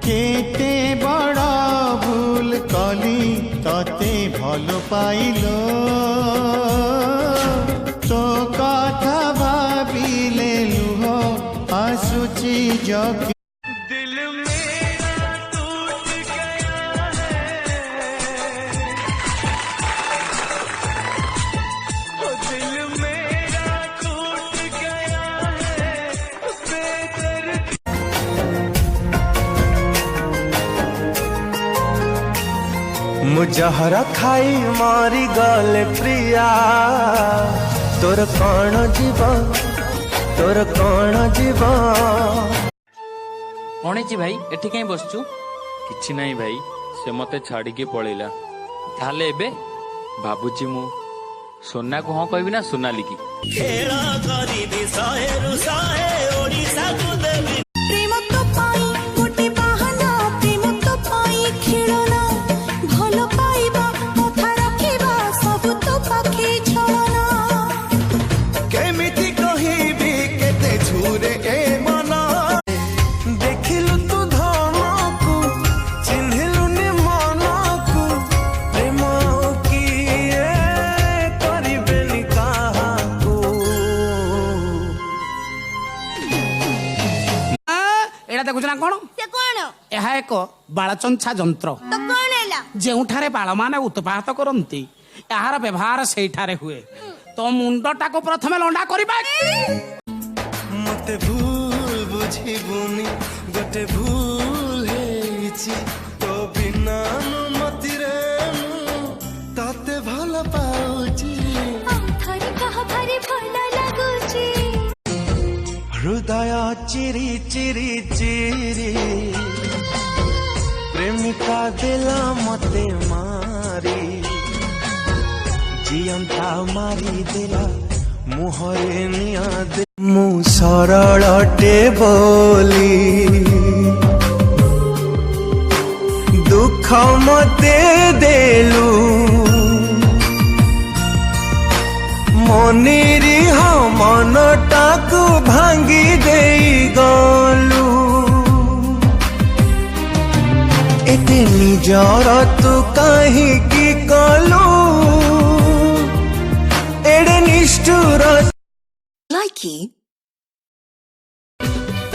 केते बड़ भूल कली तते भल पाइलो तो कथा भाविले लुह आसुची जग दिल मेरा टूट गया है ओ दिल मेरा टूट गया है बेदर्द मुजहर खाई मारी गले प्रिया तोर कौन जीव तोर कौन जीव कौन भाई एठी कहीं बसचु किछि नहीं भाई से मते छाड़ी के पळेला ताले एबे भाबुची मु सोना को हां कहबी ना सोनाली की खेला करी दी साहेरु साहे ओडिसा को देवी प्रेम तो पाई गोटे बाहाना प्रेम तो पाई खेलना भल पाइबा कथा रखिबा सब तो पाखे छलना केमिति कहिबी केते झूरे ए मन देखिलु तू धमकु चिन्हिलु नि मनकु प्रेम की करिबेनि काहाकु एटा देखुछ ना कोन से कोन एहा एक बालचंछा यंत्र तो कोन हैला जेउठारे बाल माने उत्पात करंती एहार व्यवहार सेठारे हुए तो मुंडटा को प्रथमे लंडा करिबा मते भूल बुझिबुनी गोटे भूल हेछि तो बिना अनुमति रे ताते भल पाउची थरी कह भरी भल लागुची हृदय चिरी चिरी चिरी प्रेमिका दिला मते मारी जियंता मारी दिला मुहरे निया दे मु सरलटे बोली दुख मते देलु मनिरी मनटाकू भांगी देई गलु एते निजर तू कहीं की कलु एड़े निष्ठुर लाइकी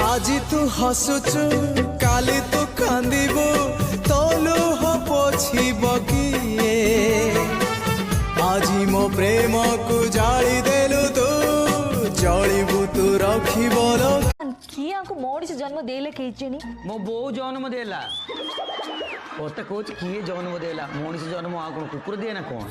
আজি তু হসুচু কালি তু কান্দিবু তোলু পোছিব কিয়ে আজি মো প্রেম কু জালি দেলু তু জলিবু তু রখিবল किए आपको मोड़ी से जन्म देले केचेनी मो बो जन्म देला ओते कोच किए जन्म देला मोणी से जन्म आ कोन कुकुर दिए ना कोन